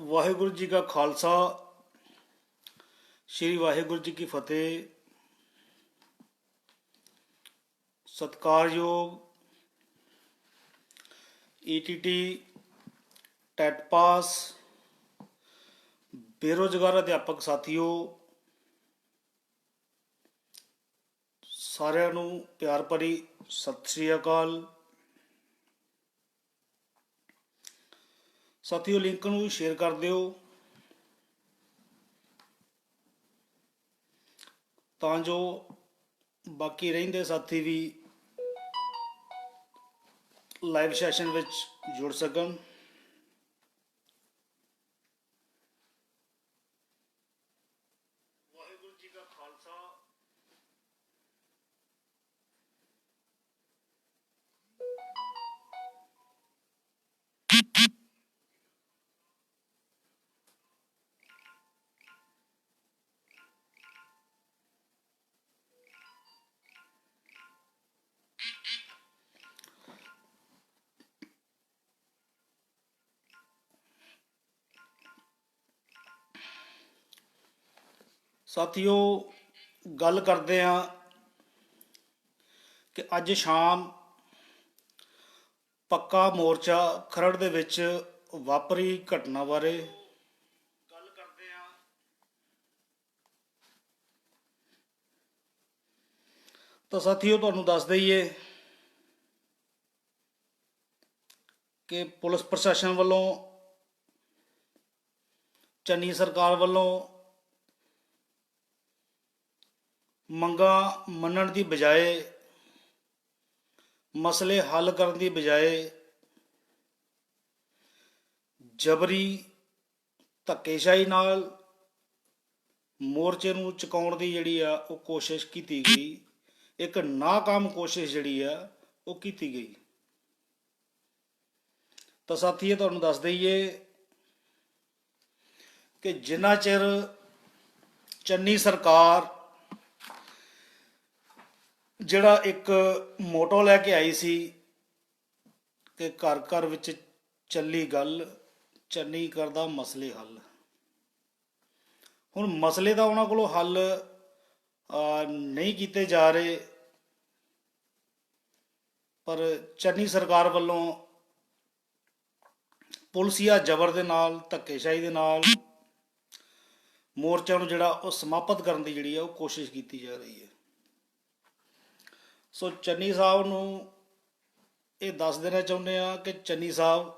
वाहिगुरु जी का खालसा श्री वाहिगुरु जी की फतेह। सत्कारयोग ETT TET पास बेरोजगार अध्यापक साथियों, सारिਆਂ ਨੂੰ प्यार भरी सत श्री अकाल। साथियों, लिंक ਨੂੰ शेयर कर ਦਿਓ ਤਾਂ ਜੋ ਬਾਕੀ ਰਹਿੰਦੇ ਸਾਥੀ ਵੀ ਲਾਈਵ ਸੈਸ਼ਨ ਵਿੱਚ ਜੁੜ ਸਕਣ। ਵਾਹਿਗੁਰੂ ਜੀ ਕਾ ਖਾਲਸਾ ਸਾਥੀਓ, ਗੱਲ ਕਰਦੇ ਹਾਂ ਕਿ ਅੱਜ ਸ਼ਾਮ ਪੱਕਾ ਮੋਰਚਾ ਖਰੜ ਦੇ ਵਿੱਚ ਵਾਪਰੀ ਘਟਨਾ ਬਾਰੇ ਗੱਲ ਕਰਦੇ ਹਾਂ। ਤਾਂ ਸਾਥੀਓ, ਤੁਹਾਨੂੰ ਦੱਸ ਦਈਏ ਕਿ ਪੁਲਿਸ ਪ੍ਰਸ਼ਾਸਨ ਵੱਲੋਂ, ਚੰਨੀ ਸਰਕਾਰ ਵੱਲੋਂ ਮੰਗਾਂ ਮੰਨਣ ਦੀ ਬਜਾਏ, ਮਸਲੇ ਹੱਲ ਕਰਨ ਦੀ ਬਜਾਏ ਜਬਰੀ ਧੱਕੇਸ਼ਾਹੀ ਨਾਲ ਮੋਰਚੇ ਨੂੰ ਚੁਕਾਉਣ ਦੀ ਜਿਹੜੀ ਆ ਉਹ ਕੋਸ਼ਿਸ਼ ਕੀਤੀ ਗਈ। ਇੱਕ ਨਾਕਾਮ ਕੋਸ਼ਿਸ਼ ਜਿਹੜੀ ਆ ਉਹ ਕੀਤੀ ਗਈ। ਤਾਂ ਸਾਥੀਓ, ਤੁਹਾਨੂੰ ਦੱਸ ਦਈਏ ਕਿ ਜਿੰਨਾ ਚਿਰ ਚੰਨੀ ਸਰਕਾਰ ਜਿਹੜਾ ਇੱਕ ਮੋਟੋ ਲੈ ਕੇ ਆਈ ਸੀ ਕਿ ਘਰ ਘਰ ਵਿੱਚ ਚੱਲੀ ਗੱਲ, ਚੰਨੀ ਕਰਦਾ ਮਸਲੇ ਹੱਲ। ਹੁਣ ਮਸਲੇ ਤਾਂ ਉਹਨਾਂ ਕੋਲੋਂ ਹੱਲ ਨਹੀਂ ਕੀਤੇ ਜਾ ਰਹੇ, ਪਰ ਚੰਨੀ ਸਰਕਾਰ ਵੱਲੋਂ ਪੁਲਸੀਆ ਜ਼ਬਰ ਦੇ ਨਾਲ, ਧੱਕੇਸ਼ਾਹੀ ਦੇ ਨਾਲ ਮੋਰਚਾ ਨੂੰ ਜਿਹੜਾ ਉਹ ਸਮਾਪਤ ਕਰਨ ਦੀ ਜਿਹੜੀ ਆ ਉਹ ਕੋਸ਼ਿਸ਼ ਕੀਤੀ ਜਾ ਰਹੀ ਹੈ। ਸੋ ਚੰਨੀ ਸਾਹਿਬ ਨੂੰ ਇਹ ਦੱਸ ਦੇਣਾ ਚਾਹੁੰਦੇ ਆ ਕਿ ਚੰਨੀ ਸਾਹਿਬ,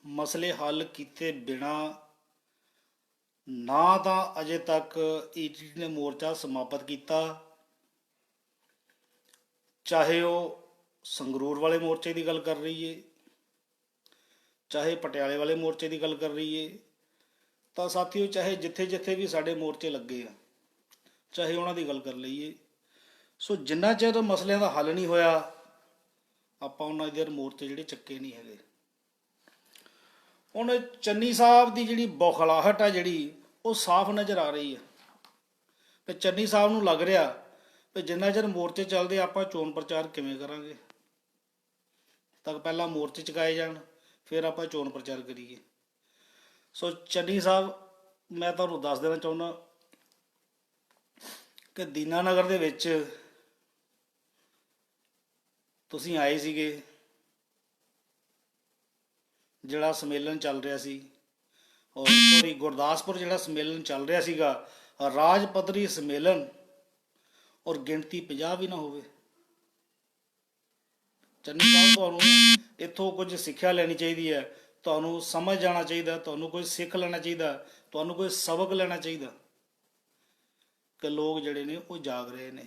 ਮਸਲੇ ਹੱਲ ਕੀਤੇ ਬਿਨਾ ਨਾ ਤਾਂ ਅਜੇ ਤੱਕ ਈਟੀਟੀ ਨੇ ਮੋਰਚਾ ਸਮਾਪਤ ਕੀਤਾ, ਚਾਹੇ ਉਹ ਸੰਗਰੂਰ ਵਾਲੇ ਮੋਰਚੇ ਦੀ ਗੱਲ ਕਰ ਰਹੀ ਹੈ, ਚਾਹੇ ਪਟਿਆਲੇ ਵਾਲੇ ਮੋਰਚੇ ਦੀ ਗੱਲ ਕਰ ਰਹੀ ਹੈ। ਤਾਂ ਸਾਥੀਓ, ਚਾਹੇ ਜਿੱਥੇ ਜਿੱਥੇ ਵੀ ਸਾਡੇ ਮੋਰਚੇ ਲੱਗੇ ਆ, ਚਾਹੇ ਉਹਨਾਂ ਦੀ ਗੱਲ ਕਰ ਲਈਏ, ਸੋ ਜਿੰਨਾ ਚਿਰ ਮਸਲਿਆਂ ਦਾ ਹੱਲ ਨਹੀਂ ਹੋਇਆ, ਆਪਾਂ ਉਹਨਾਂ ਦੇ ਮੋਰਚੇ ਜਿਹੜੇ ਚੱਕੇ ਨਹੀਂ ਹੈਗੇ। ਹੁਣ ਚੰਨੀ ਸਾਹਿਬ ਦੀ ਜਿਹੜੀ ਬੌਖਲਾਹਟ ਆ ਜਿਹੜੀ ਉਹ ਸਾਫ਼ ਨਜ਼ਰ ਆ ਰਹੀ ਹੈ। ਤੇ ਚੰਨੀ ਸਾਹਿਬ ਨੂੰ ਲੱਗ ਰਿਹਾ ਕਿ ਜਿੰਨਾ ਚਿਰ ਮੋਰਚੇ ਚੱਲਦੇ ਆਪਾਂ ਚੋਣ ਪ੍ਰਚਾਰ ਕਿਵੇਂ ਕਰਾਂਗੇ, ਤਾਂ ਪਹਿਲਾਂ ਮੋਰਚੇ ਚੁਕਾਏ ਜਾਣ, ਫਿਰ ਆਪਾਂ ਚੋਣ ਪ੍ਰਚਾਰ ਕਰੀਏ। ਸੋ ਚੰਨੀ ਸਾਹਿਬ, ਮੈਂ ਤੁਹਾਨੂੰ ਦੱਸ ਦੇਣਾ ਚਾਹੁੰਦਾ ਕਿ ਦੀਨਾਨਗਰ ਦੇ ਵਿੱਚ ਤੁਸੀਂ ਆਏ ਸੀਗੇ, ਜਿਹੜਾ ਸੰਮੇਲਨ ਚੱਲ ਰਿਹਾ ਸੀ, ਔਰ ਸੋਰੀ ਗੁਰਦਾਸਪੁਰ ਜਿਹੜਾ ਸੰਮੇਲਨ ਚੱਲ ਰਿਹਾ ਸੀਗਾ, ਰਾਜ ਪੱਧਰੀ ਸੰਮੇਲਨ, ਔਰ ਗਿਣਤੀ 50 ਵੀ ਨਾ ਹੋਵੇ। ਚੰਨੀ ਸਾਹਿਬ, ਤੁਹਾਨੂੰ ਇੱਥੋਂ ਕੁਝ ਸਿੱਖਿਆ ਲੈਣੀ ਚਾਹੀਦੀ ਹੈ, ਤੁਹਾਨੂੰ ਸਮਝ ਜਾਣਾ ਚਾਹੀਦਾ, ਤੁਹਾਨੂੰ ਕੋਈ ਸਿੱਖ ਲੈਣਾ ਚਾਹੀਦਾ, ਤੁਹਾਨੂੰ ਕੋਈ ਸਬਕ ਲੈਣਾ ਚਾਹੀਦਾ ਕਿ ਲੋਕ ਜਿਹੜੇ ਨੇ ਉਹ ਜਾਗ ਰਹੇ ਨੇ।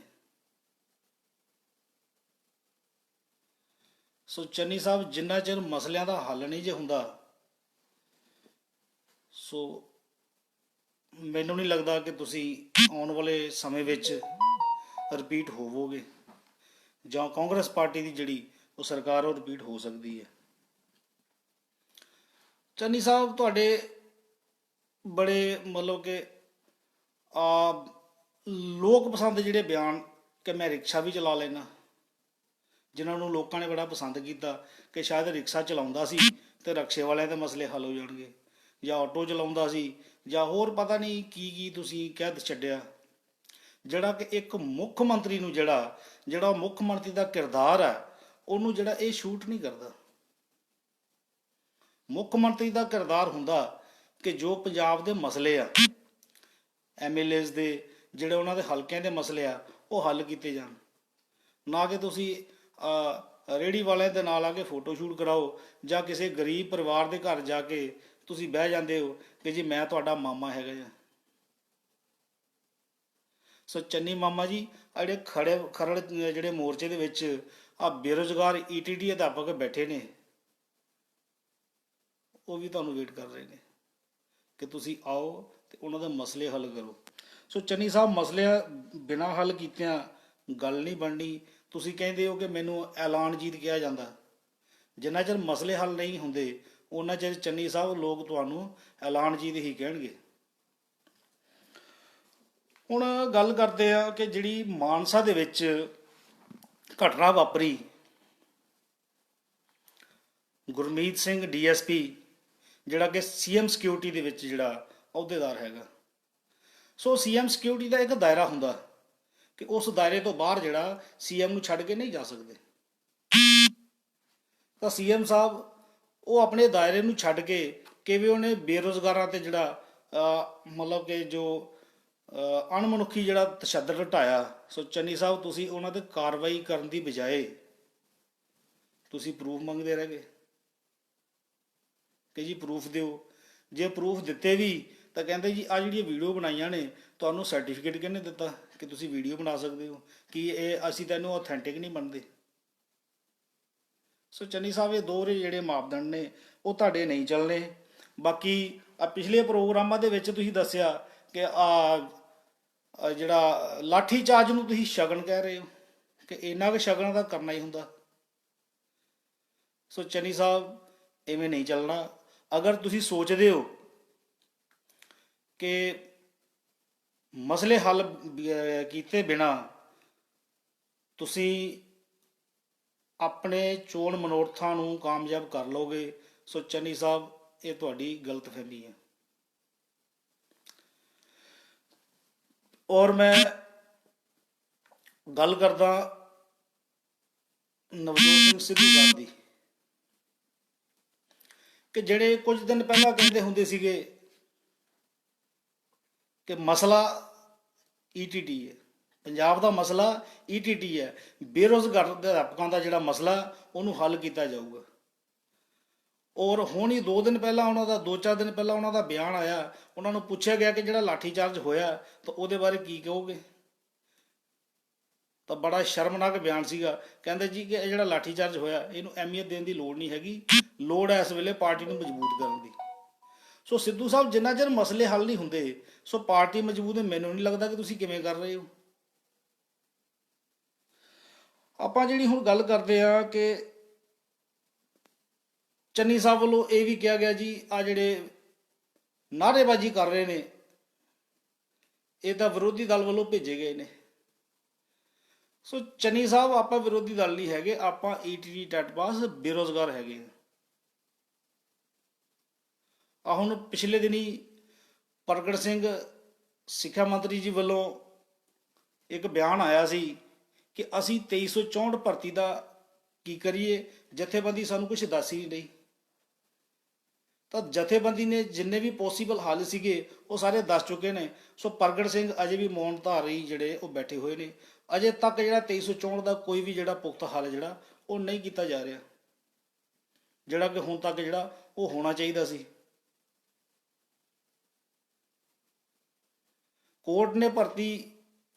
ਸੋ ਚੰਨੀ ਸਾਹਿਬ, ਜਿੰਨਾ ਚਿਰ ਮਸਲਿਆਂ ਦਾ ਹੱਲ ਨਹੀਂ ਜੇ ਹੁੰਦਾ, ਸੋ ਮੈਨੂੰ ਨਹੀਂ ਲੱਗਦਾ ਕਿ ਤੁਸੀਂ ਆਉਣ ਵਾਲੇ ਸਮੇਂ ਵਿੱਚ ਰਿਪੀਟ ਹੋਵੋਗੇ, ਜਾਂ ਕਾਂਗਰਸ ਪਾਰਟੀ ਦੀ ਜਿਹੜੀ ਉਹ ਸਰਕਾਰ ਉਹ ਰਿਪੀਟ ਹੋ ਸਕਦੀ ਹੈ। ਚੰਨੀ ਸਾਹਿਬ, ਤੁਹਾਡੇ ਬੜੇ ਮਤਲਬ ਕਿ ਲੋਕ ਪਸੰਦ ਜਿਹੜੇ ਬਿਆਨ ਕਿ ਮੈਂ ਰਿਕਸ਼ਾ ਵੀ ਚਲਾ ਲੈਣਾ, ਜਿਨ੍ਹਾਂ ਨੂੰ ਲੋਕਾਂ ਨੇ ਬੜਾ ਪਸੰਦ ਕੀਤਾ ਕਿ ਸ਼ਾਇਦ ਰਿਕਸ਼ਾ ਚਲਾਉਂਦਾ ਸੀ ਤੇ ਰਕਸ਼ੇ ਵਾਲਿਆਂ ਦੇ ਮਸਲੇ ਹੱਲ ਹੋ ਜਾਣਗੇ, ਜਾਂ ਆਟੋ ਚਲਾਉਂਦਾ ਸੀ ਜਾਂ ਹੋਰ ਪਤਾ ਨਹੀਂ ਕੀ ਕੀ ਤੁਸੀਂ ਕਹਿ ਛੱਡਿਆ, ਜਿਹੜਾ ਕਿ ਇੱਕ ਮੁੱਖ ਮੰਤਰੀ ਨੂੰ ਜਿਹੜਾ ਮੁੱਖ ਮੰਤਰੀ ਦਾ ਕਿਰਦਾਰ ਹੈ ਉਹਨੂੰ ਜਿਹੜਾ ਇਹ ਸ਼ੂਟ ਨਹੀਂ ਕਰਦਾ। ਮੁੱਖ ਮੰਤਰੀ ਦਾ ਕਿਰਦਾਰ ਹੁੰਦਾ ਕਿ ਜੋ ਪੰਜਾਬ ਦੇ ਮਸਲੇ ਆ, ਐਮਐਲਏਜ਼ ਦੇ ਜਿਹੜੇ ਉਹਨਾਂ ਦੇ ਹਲਕਿਆਂ ਦੇ ਮਸਲੇ ਆ ਉਹ ਹੱਲ ਕੀਤੇ ਜਾਣ, ਨਾ ਕਿ ਤੁਸੀਂ ਰੇਹੜੀ ਵਾਲਿਆਂ ਦੇ ਨਾਲ ਆ ਕੇ ਫੋਟੋ ਸ਼ੂਟ ਕਰਾਓ ਜਾਂ ਕਿਸੇ ਗਰੀਬ ਪਰਿਵਾਰ ਦੇ ਘਰ ਜਾ ਕੇ ਤੁਸੀਂ ਬਹਿ ਜਾਂਦੇ ਹੋ ਕਿ ਜੀ ਮੈਂ ਤੁਹਾਡਾ ਮਾਮਾ ਹੈਗਾ ਜੀ। ਸੋ ਚੰਨੀ ਮਾਮਾ ਜੀ ਆ ਜਿਹੜੇ ਖਰੜ ਜਿਹੜੇ ਮੋਰਚੇ ਦੇ ਵਿੱਚ ਆ ਬੇਰੁਜ਼ਗਾਰ ਈਟੀਟੀ ਅਧਿਆਪਕ ਬੈਠੇ ਨੇ, ਉਹ ਵੀ ਤੁਹਾਨੂੰ ਵੇਟ ਕਰ ਰਹੇ ਨੇ ਕਿ ਤੁਸੀਂ ਆਓ ਤੇ ਉਹਨਾਂ ਦੇ ਮਸਲੇ ਹੱਲ ਕਰੋ। ਸੋ ਚੰਨੀ ਸਾਹਿਬ, ਮਸਲੇ ਬਿਨਾਂ ਹੱਲ ਕੀਤਿਆਂ ਗੱਲ ਨਹੀਂ ਬਣਨੀ। ਤੁਸੀਂ ਕਹਿੰਦੇ ਹੋ ਕਿ ਮੈਨੂੰ ਐਲਾਨਜੀਤ ਕਿਹਾ ਜਾਂਦਾ, ਜਿੰਨਾ ਚਿਰ ਮਸਲੇ ਹੱਲ ਨਹੀਂ ਹੁੰਦੇ ਉਹਨਾਂ ਚਿਰ ਚੰਨੀ ਸਾਹਿਬ ਲੋਕ ਤੁਹਾਨੂੰ ਐਲਾਨਜੀਤ ਹੀ ਕਹਿਣਗੇ। ਹੁਣ ਗੱਲ ਕਰਦੇ ਆ ਕਿ ਜਿਹੜੀ ਮਾਨਸਾ ਦੇ ਵਿੱਚ ਘਟਨਾ ਵਾਪਰੀ, ਗੁਰਮੀਤ ਸਿੰਘ ਡੀਐਸਪੀ ਜਿਹੜਾ ਕਿ ਸੀਐਮ ਸਿਕਿਉਰਿਟੀ ਦੇ ਵਿੱਚ ਜਿਹੜਾ ਅਹੁਦੇਦਾਰ ਹੈਗਾ, ਸੋ ਸੀਐਮ ਸਿਕਿਉਰਿਟੀ ਦਾ ਇੱਕ ਦਾਇਰਾ ਹੁੰਦਾ ਕਿ ਉਸ ਦਾਇਰੇ ਤੋਂ ਬਾਹਰ ਜਿਹੜਾ ਸੀਐਮ ਨੂੰ ਛੱਡ ਕੇ ਨਹੀਂ ਜਾ ਸਕਦੇ। ਤਾਂ ਸੀਐਮ ਸਾਹਿਬ ਉਹ ਆਪਣੇ ਦਾਇਰੇ ਨੂੰ ਛੱਡ ਕੇ ਕਿਵੇਂ ਉਹਨੇ ਬੇਰੁਜ਼ਗਾਰਾਂ ਤੇ ਜਿਹੜਾ ਮਤਲਬ ਕਿ ਜੋ ਅਣਮਨੁੱਖੀ ਜਿਹੜਾ ਤਸ਼ੱਦਦ ਢਾਇਆ। ਸੋ ਚੰਨੀ ਸਾਹਿਬ, ਤੁਸੀਂ ਉਹਨਾਂ ਤੇ ਕਾਰਵਾਈ ਕਰਨ ਦੀ ਬਜਾਏ ਤੁਸੀਂ ਪ੍ਰੂਫ ਮੰਗਦੇ ਰਹਿ ਗਏ ਕਿ ਜੀ ਪ੍ਰੂਫ ਦਿਓ। ਜੇ ਪ੍ਰੂਫ ਦਿੱਤੇ ਵੀ ਤਾਂ ਕਹਿੰਦੇ ਜੀ ਆ ਜਿਹੜੀਆਂ ਵੀਡੀਓ ਬਣਾਈਆਂ ਨੇ ਤੁਹਾਨੂੰ ਸਰਟੀਫਿਕੇਟ ਕਿਹਨੇ ਦਿੱਤਾ ਕਿ ਤੁਸੀਂ ਵੀਡੀਓ ਬਣਾ ਸਕਦੇ ਹੋ, ਕਿ ਇਹ ਅਸੀਂ ਤੈਨੂੰ ਆਥੈਂਟਿਕ ਨਹੀਂ ਮੰਨਦੇ। ਸੋ ਚੰਨੀ ਸਾਹਿਬ, ਇਹ ਦੋਹਰੇ ਜਿਹੜੇ ਮਾਪਦੰਡ ਨੇ ਉਹ ਤੁਹਾਡੇ ਨਹੀਂ ਚੱਲਣੇ। ਬਾਕੀ ਆ ਪਿਛਲੇ ਪ੍ਰੋਗਰਾਮਾਂ ਦੇ ਵਿੱਚ ਤੁਸੀਂ ਦੱਸਿਆ ਕਿ ਜਿਹੜਾ ਲਾਠੀ ਚਾਰਜ ਨੂੰ ਤੁਸੀਂ ਸ਼ਗਨ ਕਹਿ ਰਹੇ ਹੋ ਕਿ ਇੰਨਾ ਕੁ ਸ਼ਗਨ ਤਾਂ ਕਰਨਾ ਹੀ ਹੁੰਦਾ। ਸੋ ਚੰਨੀ ਸਾਹਿਬ, ਇਵੇਂ ਨਹੀਂ ਚੱਲਣਾ। ਅਗਰ ਤੁਸੀਂ ਸੋਚਦੇ ਹੋ ਕਿ ਮਸਲੇ ਹੱਲ ਕੀਤੇ ਬਿਨਾ ਤੁਸੀਂ ਆਪਣੇ ਚੋਣ ਮਨੋਰਥਾਂ ਨੂੰ ਕਾਮਯਾਬ ਕਰ ਲਓਗੇ, ਸੋ ਚੰਨੀ ਸਾਹਿਬ, ਇਹ ਤੁਹਾਡੀ ਗਲਤਫਹਿਮੀ ਹੈ। ਔਰ ਮੈਂ ਗੱਲ ਕਰਦਾ ਨਵਜੋਤ ਸਿੰਘ ਸਿੱਧੂ ਸਾਹਿਬ ਦੀ, ਕਿ ਜਿਹੜੇ ਕੁਝ ਦਿਨ ਪਹਿਲਾਂ ਕਹਿੰਦੇ ਹੁੰਦੇ ਸੀਗੇ ਕਿ ਮਸਲਾ ਈਟੀਟੀ ਹੈ, ਪੰਜਾਬ ਦਾ ਮਸਲਾ ਈਟੀਟੀ ਹੈ, ਬੇਰੁਜ਼ਗਾਰ ਅਧਿਆਪਕਾਂ ਦਾ ਜਿਹੜਾ ਮਸਲਾ ਉਹਨੂੰ ਹੱਲ ਕੀਤਾ ਜਾਊਗਾ। ਔਰ ਹੁਣ ਹੀ 2 ਦਿਨ ਪਹਿਲਾਂ ਉਹਨਾਂ ਦਾ 2-4 ਦਿਨ ਪਹਿਲਾਂ ਉਹਨਾਂ ਦਾ ਬਿਆਨ ਆਇਆ, ਉਹਨਾਂ ਨੂੰ ਪੁੱਛਿਆ ਗਿਆ ਕਿ ਜਿਹੜਾ ਲਾਠੀਚਾਰਜ ਹੋਇਆ ਤਾਂ ਉਹਦੇ ਬਾਰੇ ਕੀ ਕਹੋਗੇ। ਤਾਂ ਬੜਾ ਸ਼ਰਮਨਾਕ ਬਿਆਨ ਸੀਗਾ। ਕਹਿੰਦੇ ਜੀ ਕਿ ਇਹ ਜਿਹੜਾ ਲਾਠੀਚਾਰਜ ਹੋਇਆ ਇਹਨੂੰ ਅਹਿਮੀਅਤ ਦੇਣ ਦੀ ਲੋੜ ਨਹੀਂ ਹੈਗੀ, ਲੋੜ ਹੈ ਇਸ ਵੇਲੇ ਪਾਰਟੀ ਨੂੰ ਮਜ਼ਬੂਤ ਕਰਨ ਦੀ। ਸੋ ਸਿੱਧੂ ਸਾਹਿਬ, ਜਿੰਨਾ ਚਿਰ ਮਸਲੇ ਹੱਲ ਨਹੀਂ ਹੁੰਦੇ ਸੋ ਪਾਰਟੀ ਮਜ਼ਬੂਤ ਮੈਨੂੰ ਨਹੀਂ ਲੱਗਦਾ ਕਿ ਤੁਸੀਂ ਕਿਵੇਂ ਕਰ ਰਹੇ ਹੋ। ਆਪਾਂ ਜਿਹੜੀ ਹੁਣ ਗੱਲ ਕਰਦੇ ਆ ਕਿ ਚੰਨੀ ਸਾਹਿਬ ਵੱਲੋਂ ਇਹ ਵੀ ਕਿਹਾ ਗਿਆ ਜੀ ਆ ਜਿਹੜੇ ਨਾਅਰੇਬਾਜ਼ੀ ਕਰ ਰਹੇ ਨੇ ਇਹ ਤਾਂ ਵਿਰੋਧੀ ਦਲ ਵੱਲੋਂ ਭੇਜੇ ਗਏ ਨੇ। ਸੋ ਚੰਨੀ ਸਾਹਿਬ, ਆਪਾਂ ਵਿਰੋਧੀ ਦਲ ਨਹੀਂ ਹੈਗੇ, ਆਪਾਂ ਈਟੀਟੀ ਟੈਟ ਪਾਸ ਬੇਰੁਜ਼ਗਾਰ ਹੈਗੇ। ਆ ਹੁਣ ਪਿਛਲੇ ਦਿਨੀ ਪ੍ਰਗਟ ਸਿੰਘ ਸਿੱਖਿਆ ਮੰਤਰੀ ਜੀ ਵੱਲੋਂ ਇੱਕ ਬਿਆਨ ਆਇਆ ਸੀ ਕਿ ਅਸੀਂ 2364 ਭਰਤੀ ਦਾ ਕੀ ਕਰੀਏ, ਜਥੇਬੰਦੀ ਸਾਨੂੰ ਕੁਝ ਦੱਸ ਹੀ ਨਹੀਂ। ਤਾਂ ਜਥੇਬੰਦੀ ਨੇ ਜਿੰਨੇ ਵੀ ਪੋਸੀਬਲ ਹੱਲ ਸੀਗੇ ਉਹ ਸਾਰੇ ਦੱਸ ਚੁੱਕੇ ਨੇ। ਸੋ ਪ੍ਰਗਟ ਸਿੰਘ ਅਜੇ ਵੀ ਮੌਨ ਧਾਰੀ ਜਿਹੜੇ ਉਹ ਬੈਠੇ ਹੋਏ ਨੇ। ਅਜੇ ਤੱਕ ਜਿਹੜਾ 2364 ਦਾ ਕੋਈ ਵੀ ਜਿਹੜਾ ਪੁਖਤਾ ਹੱਲ ਜਿਹੜਾ ਉਹ ਨਹੀਂ ਕੀਤਾ ਜਾ ਰਿਹਾ, ਜਿਹੜਾ ਕਿ ਹੁਣ ਤੱਕ ਜਿਹੜਾ ਉਹ ਹੋਣਾ ਚਾਹੀਦਾ ਸੀ। ਕੋਰਟ ਨੇ ਭਰਤੀ,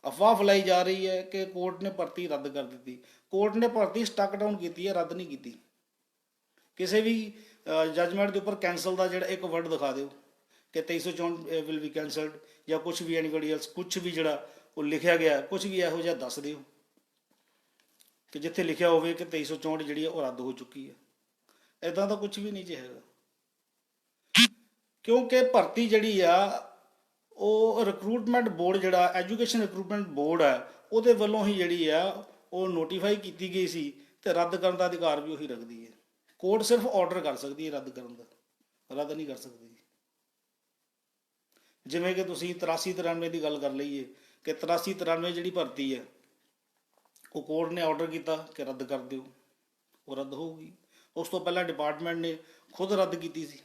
ਅਫਵਾਹ ਫੈਲਾਈ ਜਾ ਰਹੀ ਹੈ ਕਿ ਕੋਰਟ ਨੇ ਭਰਤੀ ਰੱਦ ਕਰ ਦਿੱਤੀ। ਕੋਰਟ ਨੇ ਭਰਤੀ ਸਟਕ ਡਾਊਨ ਕੀਤੀ ਹੈ, ਰੱਦ ਨਹੀਂ ਕੀਤੀ। ਕਿਸੇ ਵੀ ਜਜਮੈਂਟ ਦੇ ਉੱਪਰ ਕੈਂਸਲ ਦਾ ਜਿਹੜਾ ਇੱਕ ਵਰਡ ਦਿਖਾ ਦਿਓ ਕਿ 2364 ਵਿਲ ਬੀ ਕੈਂਸਲਡ ਜਾਂ ਕੁਛ ਵੀ, ਐਨੀਬਡੀ ਐਲਸ, ਕੁਛ ਵੀ ਜਿਹੜਾ ਉਹ ਲਿਖਿਆ ਗਿਆ, ਕੁਛ ਵੀ ਇਹੋ ਜਿਹਾ ਦੱਸ ਦਿਓ ਕਿ ਜਿੱਥੇ ਲਿਖਿਆ ਹੋਵੇ ਕਿ 2364 ਜਿਹੜੀ ਹੈ ਉਹ ਰੱਦ ਹੋ ਚੁੱਕੀ ਹੈ। ਇੱਦਾਂ ਦਾ ਕੁਛ ਵੀ ਨਹੀਂ ਜੇ ਹੈਗਾ, ਕਿਉਂਕਿ ਭਰਤੀ ਜਿਹੜੀ ਆ ਉਹ ਰਿਕਰੂਟਮੈਂਟ ਬੋਰਡ ਜਿਹੜਾ ਐਜੂਕੇਸ਼ਨ ਰਿਕਰੂਟਮੈਂਟ ਬੋਰਡ ਹੈ ਉਹਦੇ ਵੱਲੋਂ ਹੀ ਜਿਹੜੀ ਆ ਉਹ ਨੋਟੀਫਾਈ ਕੀਤੀ ਗਈ ਸੀ ਤੇ ਰੱਦ ਕਰਨ ਦਾ ਅਧਿਕਾਰ ਵੀ ਉਹੀ ਰੱਖਦੀ ਹੈ। ਕੋਰਟ ਸਿਰਫ ਆਰਡਰ ਕਰ ਸਕਦੀ ਹੈ ਰੱਦ ਕਰਨ ਦਾ, ਰੱਦ ਨਹੀਂ ਕਰ ਸਕਦੀ। ਜਿਵੇਂ ਕਿ ਤੁਸੀਂ 83-93 ਦੀ ਗੱਲ ਕਰ ਲਈਏ ਕਿ 83-93 ਜਿਹੜੀ ਭਰਤੀ ਹੈ ਉਹ ਕੋਰਟ ਨੇ ਆਰਡਰ ਕੀਤਾ ਕਿ ਰੱਦ ਕਰ ਦਿਓ, ਉਹ ਰੱਦ ਹੋਊਗੀ। ਉਸ ਤੋਂ ਪਹਿਲਾਂ ਡਿਪਾਰਟਮੈਂਟ ਨੇ ਖੁਦ ਰੱਦ ਕੀਤੀ ਸੀ,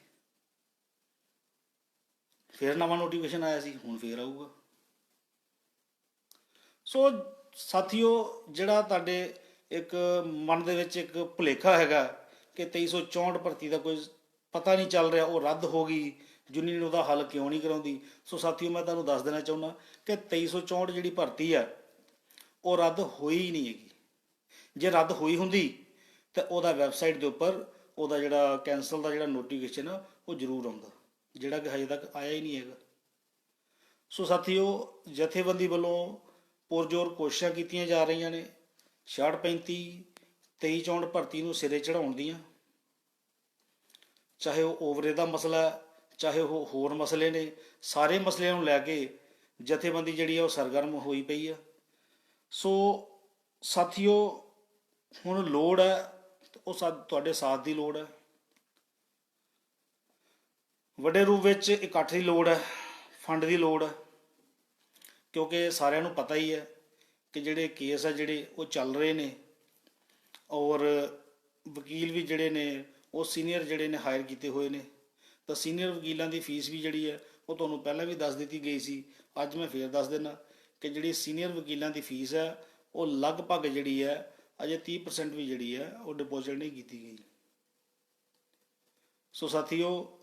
ਫਿਰ ਨਵਾਂ ਨੋਟੀਫਿਕੇਸ਼ਨ ਆਇਆ ਸੀ, ਹੁਣ ਫਿਰ ਆਊਗਾ। ਸੋ ਸਾਥੀਓ, ਜਿਹੜਾ ਤੁਹਾਡੇ ਇੱਕ ਮਨ ਦੇ ਵਿੱਚ ਇੱਕ ਭੁਲੇਖਾ ਹੈਗਾ ਕਿ 2364 ਭਰਤੀ ਦਾ ਕੋਈ ਪਤਾ ਨਹੀਂ ਚੱਲ ਰਿਹਾ, ਉਹ ਰੱਦ ਹੋ ਗਈ, ਯੂਨੀਅਨ ਉਹਦਾ ਹੱਲ ਕਿਉਂ ਨਹੀਂ ਕਰਾਉਂਦੀ। ਸੋ ਸਾਥੀਓ, ਮੈਂ ਤੁਹਾਨੂੰ ਦੱਸ ਦੇਣਾ ਚਾਹੁੰਦਾ ਕਿ 2364 ਜਿਹੜੀ ਭਰਤੀ ਹੈ ਉਹ ਰੱਦ ਹੋਈ ਹੀ ਨਹੀਂ ਹੈਗੀ। ਜੇ ਰੱਦ ਹੋਈ ਹੁੰਦੀ ਤਾਂ ਉਹਦਾ ਵੈਬਸਾਈਟ ਦੇ ਉੱਪਰ ਉਹਦਾ ਜਿਹੜਾ ਕੈਂਸਲ ਦਾ ਜਿਹੜਾ ਨੋਟੀਫਿਕੇਸ਼ਨ ਆ ਉਹ ਜ਼ਰੂਰ ਆਉਂਦਾ, ਜਿਹੜਾ ਕਿ ਹਜੇ ਤੱਕ ਆਇਆ ਹੀ ਨਹੀਂ ਹੈਗਾ। ਸੋ ਸਾਥੀਓ, ਜਥੇਬੰਦੀ ਵੱਲੋਂ ਪੁਰਜ਼ੋਰ ਕੋਸ਼ਿਸ਼ਾਂ ਕੀਤੀਆਂ ਜਾ ਰਹੀਆਂ ਨੇ 66-35 2364 ਭਰਤੀ ਨੂੰ ਸਿਰੇ ਚੜ੍ਹਾਉਣ ਦੀਆਂ, ਚਾਹੇ ਉਹ ਓਵਰੇ ਦਾ ਮਸਲਾ, ਚਾਹੇ ਉਹ ਹੋਰ ਮਸਲੇ ਨੇ, ਸਾਰੇ ਮਸਲਿਆਂ ਨੂੰ ਲੈ ਕੇ ਜਥੇਬੰਦੀ ਜਿਹੜੀ ਆ ਉਹ ਸਰਗਰਮ ਹੋਈ ਪਈ ਆ। ਸੋ ਸਾਥੀਓ, ਹੁਣ ਲੋੜ ਹੈ ਉਹ ਤੁਹਾਡੇ ਸਾਥ ਦੀ ਲੋੜ ਹੈ, ਵੱਡੇ ਰੂਪ ਵਿੱਚ ਇਕੱਠ ਦੀ ਲੋੜ ਹੈ, ਫੰਡ ਦੀ ਲੋੜ ਹੈ, ਕਿਉਂਕਿ ਸਾਰਿਆਂ ਨੂੰ ਪਤਾ ਹੀ ਹੈ ਕਿ ਜਿਹੜੇ ਕੇਸ ਆ ਜਿਹੜੇ ਉਹ ਚੱਲ ਰਹੇ ਨੇ, ਔਰ ਵਕੀਲ ਵੀ ਜਿਹੜੇ ਨੇ ਉਹ ਸੀਨੀਅਰ ਜਿਹੜੇ ਨੇ ਹਾਇਰ ਕੀਤੇ ਹੋਏ ਨੇ। ਤਾਂ ਸੀਨੀਅਰ ਵਕੀਲਾਂ ਦੀ ਫੀਸ ਵੀ ਜਿਹੜੀ ਹੈ ਉਹ ਤੁਹਾਨੂੰ ਪਹਿਲਾਂ ਵੀ ਦੱਸ ਦਿੱਤੀ ਗਈ ਸੀ, ਅੱਜ ਮੈਂ ਫੇਰ ਦੱਸ ਦਿੰਦਾ ਕਿ ਜਿਹੜੀ ਸੀਨੀਅਰ ਵਕੀਲਾਂ ਦੀ ਫੀਸ ਹੈ ਉਹ ਲਗਭਗ ਜਿਹੜੀ ਹੈ ਅਜੇ 30% ਵੀ ਜਿਹੜੀ ਹੈ ਉਹ ਡਿਪੋਜ਼ਿਟ ਨਹੀਂ ਕੀਤੀ ਗਈ। ਸੋ ਸਾਥੀਓ,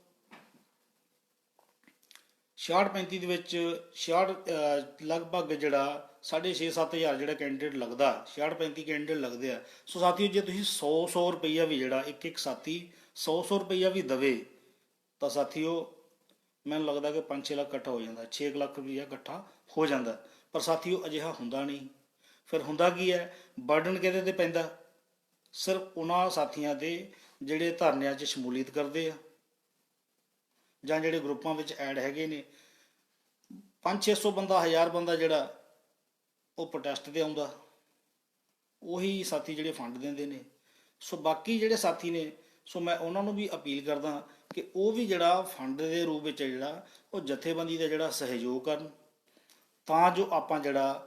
66-35 ਦੇ ਵਿੱਚ 66 ਲਗਭਗ ਜਿਹੜਾ 6,500-7 ਹਜ਼ਾਰ ਜਿਹੜਾ ਕੈਂਡੀਡੇਟ ਲੱਗਦਾ, 66-35 ਕੈਂਡੀਡੇਟ ਲੱਗਦੇ ਆ। ਸੋ ਸਾਥੀਓ, ਜੇ ਤੁਸੀਂ 100 ਰੁਪਈਆ ਵੀ ਜਿਹੜਾ ਇੱਕ ਸਾਥੀ 100 ਰੁਪਈਆ ਵੀ ਦਵੇ ਤਾਂ ਸਾਥੀਓ ਮੈਨੂੰ ਲੱਗਦਾ ਕਿ 5-6 ਲੱਖ ਇਕੱਠਾ ਹੋ ਜਾਂਦਾ, 6 ਲੱਖ ਰੁਪਈਆ ਇਕੱਠਾ ਹੋ ਜਾਂਦਾ। ਪਰ ਸਾਥੀਓ ਅਜਿਹਾ ਹੁੰਦਾ ਨਹੀਂ। ਫਿਰ ਹੁੰਦਾ ਕੀ ਹੈ, ਬਰਡਨ ਕਿਹਦੇ ਤੇ ਪੈਂਦਾ? ਸਿਰਫ ਉਹਨਾਂ ਸਾਥੀਆਂ ਤੇ ਜਿਹੜੇ ਧਰਨਿਆਂ 'ਚ ਸ਼ਮੂਲੀਅਤ ਕਰਦੇ ਆ ਜਾਂ ਜਿਹੜੇ ਗਰੁੱਪਾਂ ਵਿੱਚ ਐਡ ਹੈਗੇ ਨੇ। 500-600 ਬੰਦਾ, 1000 ਬੰਦਾ ਜਿਹੜਾ ਉਹ ਪ੍ਰੋਟੈਸਟ ਤੇ ਆਉਂਦਾ, ਉਹੀ ਸਾਥੀ ਜਿਹੜੇ ਫੰਡ ਦਿੰਦੇ ਨੇ। ਸੋ ਬਾਕੀ ਜਿਹੜੇ ਸਾਥੀ ਨੇ, ਸੋ ਮੈਂ ਉਹਨਾਂ ਨੂੰ ਵੀ ਅਪੀਲ ਕਰਦਾ ਕਿ ਉਹ ਵੀ ਜਿਹੜਾ ਫੰਡ ਦੇ ਰੂਪ ਵਿੱਚ ਜਿਹੜਾ ਉਹ ਜਥੇਬੰਦੀ ਦਾ ਜਿਹੜਾ ਸਹਿਯੋਗ ਕਰਨ, ਤਾਂ ਜੋ ਆਪਾਂ ਜਿਹੜਾ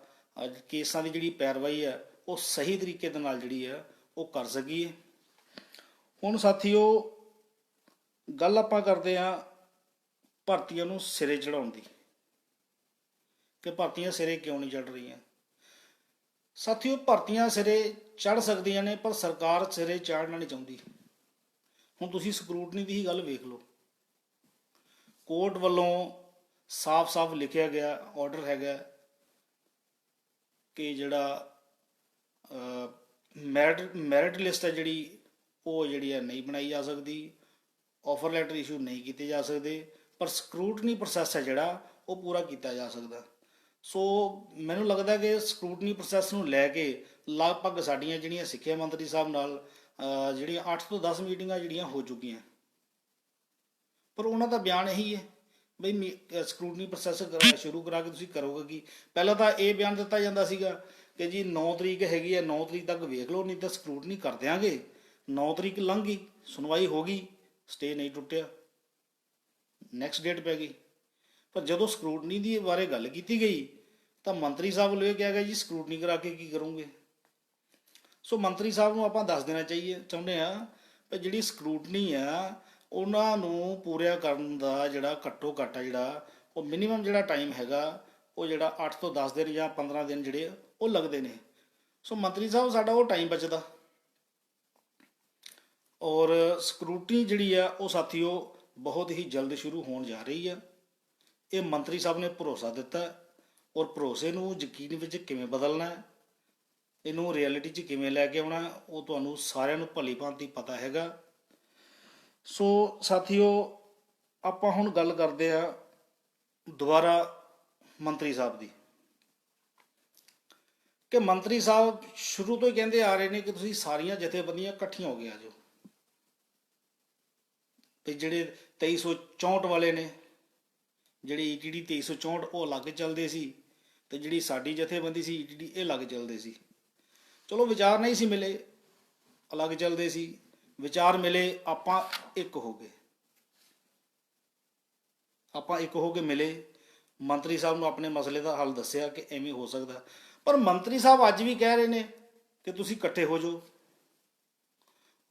ਕੇਸਾਂ ਦੀ ਜਿਹੜੀ ਪੈਰਵਾਈ ਹੈ ਉਹ ਸਹੀ ਤਰੀਕੇ ਦੇ ਨਾਲ ਜਿਹੜੀ ਹੈ ਉਹ ਕਰ ਸਕੀਏ। ਹੁਣ ਸਾਥੀਓ, ਗੱਲ ਆਪਾਂ ਕਰਦੇ ਹਾਂ ਭਰਤੀਆਂ ਨੂੰ ਸਿਰੇ ਚੜਾਉਣ ਦੀ, ਕਿ ਭਰਤੀਆਂ ਸਿਰੇ ਕਿਉਂ ਨਹੀਂ ਚੜ ਰਹੀਆਂ। ਸਾਥੀਓ, ਭਰਤੀਆਂ ਸਿਰੇ ਚੜ ਸਕਦੀਆਂ ਨੇ ਪਰ ਸਰਕਾਰ ਸਿਰੇ ਚਾੜਨਾ ਨਹੀਂ ਚਾਹੁੰਦੀ। ਹੁਣ ਤੁਸੀਂ ਸਕਰੂਟਨੀ ਦੀ ਹੀ ਗੱਲ ਵੇਖ ਲਓ, ਕੋਰਟ ਵੱਲੋਂ ਸਾਫ਼-ਸਾਫ਼ ਲਿਖਿਆ ਗਿਆ ਆਰਡਰ ਹੈਗਾ ਕਿ ਜਿਹੜਾ ਮੈਰਿਟ ਲਿਸਟ ਹੈ ਜਿਹੜੀ ਉਹ ਜਿਹੜੀ ਹੈ ਨਹੀਂ ਬਣਾਈ ਜਾ ਸਕਦੀ, ਆਫਰ ਲੈਟਰ ਇਸ਼ੂ ਨਹੀਂ ਕੀਤੇ ਜਾ ਸਕਦੇ, ਪਰ ਸਕਰੂਟਨੀ ਪ੍ਰੋਸੈਸ ਹੈ ਜਿਹੜਾ ਉਹ ਪੂਰਾ ਕੀਤਾ ਜਾ ਸਕਦਾ। ਸੋ ਮੈਨੂੰ ਲੱਗਦਾ ਕਿ ਸਕਰੂਟਨੀ ਪ੍ਰੋਸੈਸ ਨੂੰ ਲੈ ਕੇ ਲਗਭਗ ਸਾਡੀਆਂ ਜਿਹੜੀਆਂ ਸਿੱਖਿਆ ਮੰਤਰੀ ਸਾਹਿਬ ਨਾਲ ਜਿਹੜੀਆਂ 8 ਤੋਂ 10 ਮੀਟਿੰਗਾਂ ਜਿਹੜੀਆਂ ਹੋ ਚੁੱਕੀਆਂ, ਪਰ ਉਹਨਾਂ ਦਾ ਬਿਆਨ ਇਹੀ ਹੈ ਬਈ ਸਕਰੂਟਨੀ ਪ੍ਰੋਸੈਸ ਸ਼ੁਰੂ ਕਰਾ ਕੇ ਤੁਸੀਂ ਕਰੋਗੇ ਕੀ। ਪਹਿਲਾਂ ਤਾਂ ਇਹ ਬਿਆਨ ਦਿੱਤਾ ਜਾਂਦਾ ਸੀਗਾ ਕਿ ਜੀ 9 ਤਰੀਕ ਹੈਗੀ ਹੈ, 9 ਤਰੀਕ ਤੱਕ ਵੇਖ ਲਓ, ਨਹੀਂ ਤਾਂ ਸਕਰੂਟਨੀ ਕਰ ਦਿਆਂਗੇ। 9 ਤਰੀਕ ਲੰਘ ਗਈ, ਸੁਣਵਾਈ ਹੋ ਗਈ, ਸਟੇ ਨਹੀਂ ਟੁੱਟਿਆ, ਨੈਕਸਟ ਡੇਟ ਪੈ ਗਈ। ਪਰ ਜਦੋਂ ਸਕਰੂਟਨੀ ਦੀ ਬਾਰੇ ਗੱਲ ਕੀਤੀ ਗਈ ਤਾਂ ਮੰਤਰੀ ਸਾਹਿਬ ਵੱਲੋਂ ਇਹ ਕਿਹਾ ਗਿਆ ਜੀ ਸਕਰੂਟਨੀ ਕਰਾ ਕੇ ਕੀ ਕਰੋਗੇ। ਸੋ ਮੰਤਰੀ ਸਾਹਿਬ ਨੂੰ ਆਪਾਂ ਦੱਸ ਦੇਣਾ ਚਾਹੁੰਦੇ ਹਾਂ ਕਿ ਜਿਹੜੀ ਸਕਰੂਟਨੀ ਆ ਉਹਨਾਂ ਨੂੰ ਪੂਰਾ ਕਰਨ ਦਾ ਜਿਹੜਾ ਘੱਟੋ ਘੱਟ ਜਿਹੜਾ ਉਹ ਮਿਨੀਮਮ ਜਿਹੜਾ ਟਾਈਮ ਹੈਗਾ ਉਹ ਜਿਹੜਾ 8 ਤੋਂ 10 ਦਿਨ ਜਾਂ 15 ਦਿਨ ਜਿਹੜੇ ਉਹ ਲੱਗਦੇ ਨੇ। ਸੋ ਮੰਤਰੀ ਸਾਹਿਬ ਸਾਡਾ ਉਹ ਟਾਈਮ ਬਚਦਾ, ਔਰ ਸਕਰੂਟਨੀ ਜਿਹੜੀ ਆ ਉਹ ਸਾਥੀਓ ਬਹੁਤ ਹੀ ਜਲਦ ਸ਼ੁਰੂ ਹੋਣ ਜਾ ਰਹੀ ਆ। ਇਹ ਮੰਤਰੀ ਸਾਹਿਬ ਨੇ ਭਰੋਸਾ ਦਿੱਤਾ, ਔਰ ਭਰੋਸੇ ਨੂੰ ਯਕੀਨ ਵਿੱਚ ਕਿਵੇਂ ਬਦਲਣਾ, ਇਹਨੂੰ ਰਿਐਲਿਟੀ 'ਚ ਕਿਵੇਂ ਲੈ ਕੇ ਆਉਣਾ, ਉਹ ਤੁਹਾਨੂੰ ਸਾਰਿਆਂ ਨੂੰ ਭਲੀ ਭਾਂਤੀ ਪਤਾ ਹੈਗਾ। ਸੋ ਸਾਥੀਓ, ਆਪਾਂ ਹੁਣ ਗੱਲ ਕਰਦੇ ਆ ਦੁਬਾਰਾ ਮੰਤਰੀ ਸਾਹਿਬ ਦੀ, ਕਿ ਮੰਤਰੀ ਸਾਹਿਬ ਸ਼ੁਰੂ ਤੋਂ ਹੀ ਕਹਿੰਦੇ ਆ ਰਹੇ ਨੇ ਕਿ ਤੁਸੀਂ ਸਾਰੀਆਂ ਜਥੇਬੰਦੀਆਂ ਇਕੱਠੀਆਂ ਹੋ ਕੇ ਆ ਜਾਓ। ਤੇ ਜਿਹੜੇ 2364 ਵਾਲੇ ਨੇ, ਜਿਹੜੇ ETD 2364 ਉਹ ਅਲੱਗ ਚੱਲਦੇ ਸੀ, ਤੇ ਜਿਹੜੀ ਸਾਡੀ ਜਥੇਬੰਦੀ ਸੀ ETD ਇਹ ਅਲੱਗ ਚੱਲਦੇ ਸੀ। ਚਲੋ ਵਿਚਾਰ ਨਹੀਂ ਸੀ ਮਿਲੇ, ਅਲੱਗ ਚੱਲਦੇ ਸੀ, ਵਿਚਾਰ ਮਿਲੇ, ਆਪਾਂ ਇੱਕ ਹੋ ਗਏ, ਮਿਲੇ ਮੰਤਰੀ ਸਾਹਿਬ ਨੂੰ ਆਪਣੇ ਮਸਲੇ ਦਾ ਹੱਲ ਦੱਸਿਆ ਕਿ ਐਵੇਂ ਹੋ ਸਕਦਾ। ਪਰ ਮੰਤਰੀ ਸਾਹਿਬ ਅੱਜ ਵੀ ਕਹਿ ਰਹੇ ਨੇ ਕਿ ਤੁਸੀਂ ਇਕੱਠੇ ਹੋ ਜਾਓ।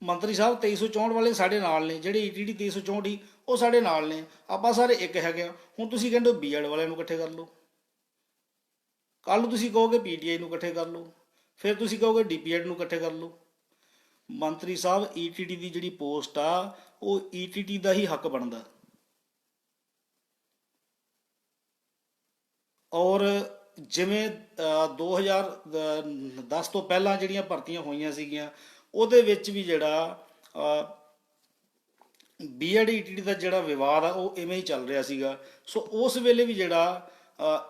ਮੰਤਰੀ ਸਾਹਿਬ 2364 ਵਾਲੇ ਸਾਡੇ ਨਾਲ ਨੇ, ਜਿਹੜੇ ETT 2364 ਹੀ ਉਹ ਸਾਡੇ ਨਾਲ ਨੇ, ਆਪਾਂ ਸਾਰੇ ਇੱਕ ਹੈਗੇ ਆ। ਹੁਣ ਤੁਸੀਂ ਕਹਿੰਦੇ ਹੋ BEd ਵਾਲਿਆਂ ਨੂੰ ਇਕੱਠੇ ਕਰ ਲਓ, ਕੱਲ੍ਹ ਨੂੰ ਤੁਸੀਂ ਕਹੋਗੇ PTI ਨੂੰ ਇਕੱਠੇ ਕਰ ਲਓ, ਫਿਰ ਤੁਸੀਂ ਕਹੋਗੇ DPEd ਨੂੰ ਇਕੱਠੇ ਕਰ ਲਓ। ਮੰਤਰੀ ਸਾਹਿਬ ETT ਦੀ ਜਿਹੜੀ ਪੋਸਟ ਆ ਉਹ ETT ਦਾ ਹੀ ਹੱਕ ਬਣਦਾ। ਔਰ ਜਿਵੇਂ 2010 ਤੋਂ ਪਹਿਲਾਂ ਜਿਹੜੀਆਂ ਭਰਤੀਆਂ ਹੋਈਆਂ ਸੀਗੀਆਂ ਉਹਦੇ ਵਿੱਚ ਵੀ ਜਿਹੜਾ BEd ETT ਦਾ ਜਿਹੜਾ ਵਿਵਾਦ ਆ ਉਹ ਇਵੇਂ ਹੀ ਚੱਲ ਰਿਹਾ ਸੀਗਾ। ਸੋ ਉਸ ਵੇਲੇ ਵੀ ਜਿਹੜਾ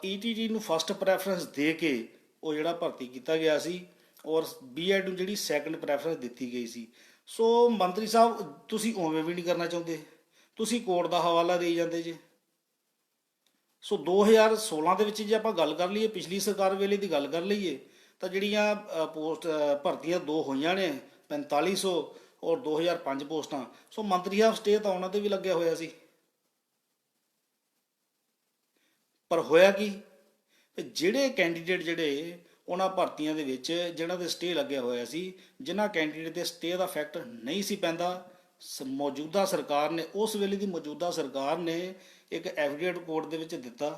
ETT ਨੂੰ ਫਸਟ ਪ੍ਰੈਫਰੈਂਸ ਦੇ ਕੇ ਉਹ ਜਿਹੜਾ ਭਰਤੀ ਕੀਤਾ ਗਿਆ ਸੀ, ਔਰ BEd ਨੂੰ ਜਿਹੜੀ ਸੈਕੰਡ ਪ੍ਰੈਫਰੈਂਸ ਦਿੱਤੀ ਗਈ ਸੀ। ਸੋ ਮੰਤਰੀ ਸਾਹਿਬ ਤੁਸੀਂ ਉਵੇਂ ਵੀ ਨਹੀਂ ਕਰਨਾ ਚਾਹੁੰਦੇ, ਤੁਸੀਂ ਕੋਰਟ ਦਾ ਹਵਾਲਾ ਦੇਈ ਜਾਂਦੇ ਜੇ। ਸੋ 2016 ਦੇ ਵਿੱਚ ਜੇ ਆਪਾਂ ਗੱਲ ਕਰ ਲਈਏ, ਪਿਛਲੀ ਸਰਕਾਰ ਵੇਲੇ ਦੀ ਗੱਲ ਕਰ ਲਈਏ, ਤਾਂ ਜਿਹੜੀਆਂ ਪੋਸਟ ਭਰਤੀਆਂ ਦੋ ਹੋਈਆਂ ਨੇ 4500 ਔਰ 2005 ਪੋਸਟਾਂ, ਸੋ ਮੰਤਰੀ ਸਾਹਿਬ ਸਟੇ ਤਾਂ ਉਹਨਾਂ ਤੇ ਵੀ ਲੱਗਿਆ ਹੋਇਆ ਸੀ। ਪਰ ਹੋਇਆ ਕੀ, ਜਿਹੜੇ ਕੈਂਡੀਡੇਟ ਜਿਹੜੇ ਉਹਨਾਂ ਭਰਤੀਆਂ ਦੇ ਵਿੱਚ ਜਿਹਨਾਂ ਦੇ ਸਟੇ ਲੱਗਿਆ ਹੋਇਆ ਸੀ, ਜਿਨ੍ਹਾਂ ਕੈਂਡੀਡੇਟ ਦੇ ਸਟੇ ਦਾ ਫੈਕਟ ਨਹੀਂ ਸੀ ਪੈਂਦਾ, ਮੌਜੂਦਾ ਸਰਕਾਰ ਨੇ, ਉਸ ਵੇਲੇ ਦੀ ਮੌਜੂਦਾ ਸਰਕਾਰ ਨੇ ਇੱਕ ਐਫੀਡੇਵਿਟ ਕੋਰਟ ਦੇ ਵਿੱਚ ਦਿੱਤਾ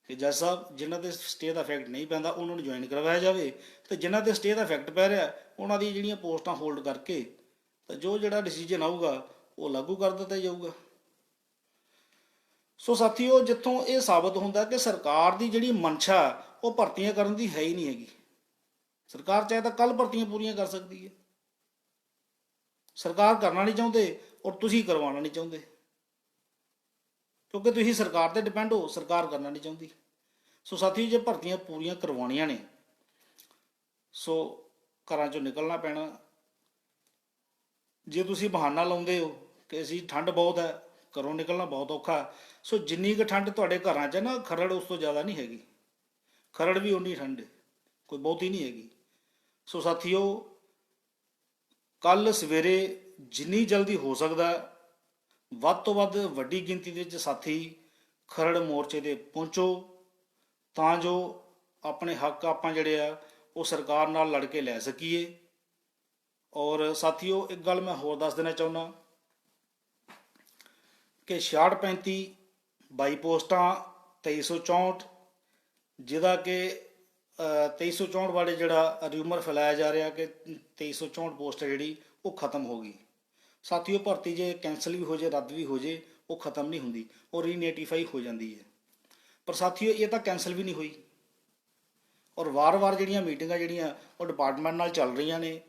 ਕਿ ਜੱਜ ਸਾਹਿਬ ਜਿਨ੍ਹਾਂ ਦੇ ਸਟੇ ਦਾ ਇਫੈਕਟ ਨਹੀਂ ਪੈਂਦਾ ਉਹਨਾਂ ਨੂੰ ਜੁਆਇਨ ਕਰਵਾਇਆ ਜਾਵੇ, ਤੇ ਜਿਨ੍ਹਾਂ ਦੇ ਸਟੇ ਦਾ ਇਫੈਕਟ ਪੈ ਰਿਹਾ ਉਹਨਾਂ ਦੀ ਜਿਹੜੀਆਂ ਪੋਸਟਾਂ ਹੋਲਡ ਕਰਕੇ ਤਾਂ ਜੋ ਜਿਹੜਾ ਡਿਸੀਜਨ ਆਊਗਾ ਉਹ ਲਾਗੂ ਕਰ ਦਿੱਤਾ ਜਾਊਗਾ। ਸੋ ਸਾਥੀਓ, ਜਿੱਥੋਂ ਇਹ ਸਾਬਤ ਹੁੰਦਾ ਕਿ ਸਰਕਾਰ ਦੀ ਜਿਹੜੀ ਮਨਸ਼ਾ ਉਹ ਭਰਤੀਆਂ ਕਰਨ ਦੀ ਹੈ ਹੀ ਨਹੀਂ ਹੈਗੀ। ਸਰਕਾਰ ਚਾਹੇ ਤਾਂ ਕੱਲ੍ਹ ਭਰਤੀਆਂ ਪੂਰੀਆਂ ਕਰ ਸਕਦੀ ਹੈ, ਸਰਕਾਰ ਕਰਨਾ ਨਹੀਂ ਚਾਹੁੰਦੇ ਔਰ ਤੁਸੀਂ ਕਰਵਾਉਣਾ ਨਹੀਂ ਚਾਹੁੰਦੇ, ਕਿਉਂਕਿ ਤੁਸੀਂ ਸਰਕਾਰ ਤੇ ਡਿਪੈਂਡ ਹੋ, ਸਰਕਾਰ ਕਰਨਾ ਨਹੀਂ ਚਾਹੁੰਦੀ। ਸੋ ਸਾਥੀਓ, ਜੇ ਭਰਤੀਆਂ ਪੂਰੀਆਂ ਕਰਵਾਉਣੀਆਂ ਨੇ ਸੋ ਘਰਾਂ ਚੋਂ ਨਿਕਲਣਾ ਪੈਣਾ। ਜੇ ਤੁਸੀਂ ਬਹਾਨਾ ਲਾਉਂਦੇ ਹੋ ਕਿ ਅਸੀਂ ਠੰਡ ਬਹੁਤ ਹੈ, ਘਰੋਂ ਨਿਕਲਣਾ ਬਹੁਤ ਔਖਾ, ਸੋ ਜਿੰਨੀ ਕੁ ਠੰਡ ਤੁਹਾਡੇ ਘਰਾਂ 'ਚ ਨਾ, ਖਰੜ ਉਸ ਤੋਂ ਜ਼ਿਆਦਾ ਨਹੀਂ ਹੈਗੀ। ਖਰੜ ਵੀ ਉਨੀ ਠੰਡ ਹੈ, ਕੋਈ ਬਹੁਤੀ ਨਹੀਂ ਹੈਗੀ। ਸੋ ਸਾਥੀਓ, ਕੱਲ੍ਹ ਸਵੇਰੇ ਜਿੰਨੀ ਜਲਦੀ ਹੋ ਸਕਦਾ ਵੱਧ ਤੋਂ ਵੱਧ ਵੱਡੀ ਗਿਣਤੀ ਦੇ ਵਿੱਚ ਸਾਥੀ ਖਰੜ ਮੋਰਚੇ 'ਤੇ ਪਹੁੰਚੋ, ਤਾਂ ਜੋ ਆਪਣੇ ਹੱਕ ਆਪਾਂ ਜਿਹੜੇ ਆ ਉਹ ਸਰਕਾਰ ਨਾਲ ਲੜ ਕੇ ਲੈ ਸਕੀਏ। ਔਰ ਸਾਥੀਓ, ਇੱਕ ਗੱਲ ਮੈਂ ਹੋਰ ਦੱਸ ਦੇਣਾ ਚਾਹੁੰਦਾ ਕਿ 6635 22 ਪੋਸਟਾਂ 2364, ਜਿਹਦਾ ਕਿ 2364 ਬਾਰੇ ਜਿਹੜਾ ਰਿਊਮਰ ਫੈਲਾਇਆ ਜਾ ਰਿਹਾ ਕਿ 2364 ਪੋਸਟ ਹੈ ਜਿਹੜੀ ਉਹ ਖਤਮ ਹੋ ਗਈ। ਸਾਥੀਓ, ਭਰਤੀ ਜੇ ਕੈਂਸਲ ਵੀ ਹੋ ਜਾਏ, ਰੱਦ ਵੀ ਹੋ ਜਾਏ, ਉਹ ਖਤਮ ਨਹੀਂ ਹੁੰਦੀ, ਉਹ ਰੀਨੋਟੀਫਾਈ ਹੋ ਜਾਂਦੀ ਹੈ। ਪਰ ਸਾਥੀਓ, ਇਹ ਤਾਂ ਕੈਂਸਲ ਵੀ ਨਹੀਂ ਹੋਈ, ਔਰ ਵਾਰ-ਵਾਰ ਜਿਹੜੀਆਂ ਮੀਟਿੰਗਾਂ ਜਿਹੜੀਆਂ ਉਹ ਡਿਪਾਰਟਮੈਂਟ ਨਾਲ ਚੱਲ ਰਹੀਆਂ ਨੇ,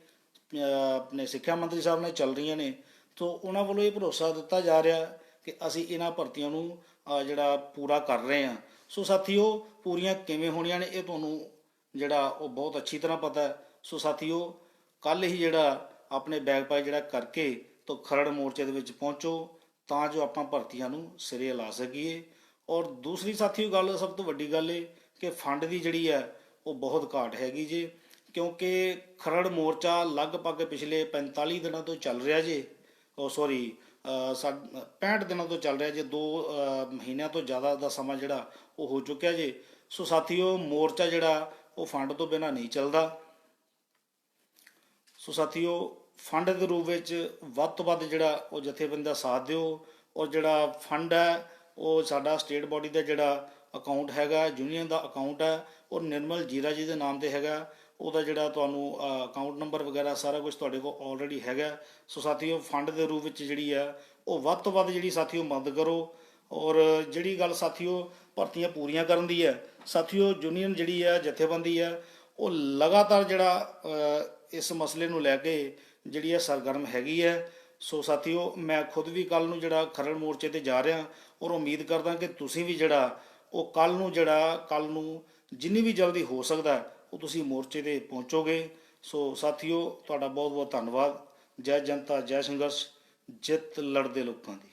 ਆਪਣੇ ਸਿੱਖਿਆ ਮੰਤਰੀ ਸਾਹਿਬ ਨਾਲ ਚੱਲ ਰਹੀਆਂ ਨੇ, ਤਾਂ ਉਹਨਾਂ ਵੱਲੋਂ ਇਹ ਭਰੋਸਾ ਦਿੱਤਾ ਜਾ ਰਿਹਾ ਕਿ ਅਸੀਂ ਇਹਨਾਂ ਭਰਤੀਆਂ ਨੂੰ ਜਿਹੜਾ ਪੂਰਾ ਕਰ ਰਹੇ ਹਾਂ। ਸੋ ਸਾਥੀਓ, ਪੂਰੀਆਂ ਕਿਵੇਂ ਹੋਣੀਆਂ ਨੇ ਇਹ ਤੁਹਾਨੂੰ ਜਿਹੜਾ ਉਹ ਬਹੁਤ ਅੱਛੀ ਤਰ੍ਹਾਂ ਪਤਾ ਹੈ। ਸੋ ਸਾਥੀਓ, ਕੱਲ੍ਹ ਹੀ ਜਿਹੜਾ ਆਪਣੇ ਬੈਗ ਪਾਈ ਜਿਹੜਾ ਕਰਕੇ ਤਾਂ ਖਰੜ ਮੋਰਚੇ ਦੇ ਵਿੱਚ ਪਹੁੰਚੋ, ਤਾਂ ਜੋ ਆਪਾਂ ਭਰਤੀਆਂ ਨੂੰ ਸਿਰੇ ਲਾ ਸਕੀਏ। ਔਰ ਦੂਸਰੀ ਸਾਥੀਓ ਗੱਲ, ਸਭ ਤੋਂ ਵੱਡੀ ਗੱਲ ਇਹ ਕਿ ਫੰਡ ਦੀ ਜਿਹੜੀ ਹੈ ਉਹ ਬਹੁਤ ਘਾਟ ਹੈਗੀ ਜੇ, ਕਿਉਂਕਿ ਖਰੜ ਮੋਰਚਾ ਲਗਭਗ ਪਿਛਲੇ 45 ਦਿਨਾਂ ਤੋਂ ਚੱਲ ਰਿਹਾ ਜੇ, 65 ਦਿਨਾਂ ਤੋਂ ਚੱਲ ਰਿਹਾ ਜੇ, 2 ਮਹੀਨਿਆਂ ਤੋਂ ਜ਼ਿਆਦਾ ਦਾ ਸਮਾਂ ਜਿਹੜਾ ਉਹ ਹੋ ਚੁੱਕਿਆ ਜੇ। ਸੋ ਸਾਥੀਓ, ਮੋਰਚਾ ਜਿਹੜਾ ਉਹ ਫੰਡ ਤੋਂ ਬਿਨਾਂ ਨਹੀਂ ਚੱਲਦਾ। ਸੋ ਸਾਥੀਓ, ਫੰਡ ਦੇ ਰੂਪ ਵਿੱਚ ਵੱਧ ਤੋਂ ਵੱਧ ਜਿਹੜਾ ਉਹ ਜਥੇਬੰਦੀ ਦਾ ਸਾਥ ਦਿਓ, ਔਰ ਜਿਹੜਾ ਫੰਡ ਹੈ ਉਹ ਸਾਡਾ ਸਟੇਟ ਬੋਡੀ ਦਾ ਜਿਹੜਾ ਅਕਾਊਂਟ ਹੈਗਾ, ਯੂਨੀਅਨ ਦਾ ਅਕਾਊਂਟ ਹੈ, ਉਹ ਨਿਰਮਲ ਜੀਰਾ ਜੀ ਦੇ ਨਾਮ 'ਤੇ ਹੈਗਾ। ਉਹਦਾ ਜਿਹੜਾ ਤੁਹਾਨੂੰ ਅਕਾਊਂਟ ਨੰਬਰ ਵਗੈਰਾ ਸਾਰਾ ਕੁਝ ਤੁਹਾਡੇ ਕੋਲ ਆਲਰੇਡੀ ਹੈਗਾ। ਸੋ ਸਾਥੀਓ, ਫੰਡ ਦੇ ਰੂਪ ਵਿੱਚ ਜਿਹੜੀ ਹੈ ਉਹ ਵੱਧ ਤੋਂ ਵੱਧ ਜਿਹੜੀ ਸਾਥੀਓ ਮਦਦ ਕਰੋ। ਔਰ ਜਿਹੜੀ ਗੱਲ ਸਾਥੀਓ ਭਰਤੀਆਂ ਪੂਰੀਆਂ ਕਰਨ ਦੀ ਹੈ, ਸਾਥੀਓ ਯੂਨੀਅਨ ਜਿਹੜੀ ਹੈ, ਜਥੇਬੰਦੀ ਹੈ, ਉਹ ਲਗਾਤਾਰ ਜਿਹੜਾ ਇਸ ਮਸਲੇ ਨੂੰ ਲੈ ਕੇ ਜਿਹੜੀ ਹੈ ਸਰਗਰਮ ਹੈਗੀ ਹੈ। ਸੋ ਸਾਥੀਓ, ਮੈਂ ਖੁਦ ਵੀ ਕੱਲ੍ਹ ਨੂੰ ਜਿਹੜਾ ਖਰੜ ਮੋਰਚੇ 'ਤੇ ਜਾ ਰਿਹਾ, ਔਰ ਉਮੀਦ ਕਰਦਾ ਕਿ ਤੁਸੀਂ ਵੀ ਜਿਹੜਾ ਉਹ ਕੱਲ੍ਹ ਨੂੰ ਜਿੰਨੀ ਵੀ ਜਲਦੀ ਹੋ ਸਕਦਾ ਉਹ ਤੁਸੀਂ ਮੋਰਚੇ 'ਤੇ ਪਹੁੰਚੋਗੇ। ਸੋ ਸਾਥੀਓ, ਤੁਹਾਡਾ ਬਹੁਤ ਬਹੁਤ ਧੰਨਵਾਦ। ਜੈ ਜਨਤਾ, ਜੈ ਸੰਘਰਸ਼, ਜਿੱਤ ਲੜਦੇ ਲੋਕਾਂ ਦੀ।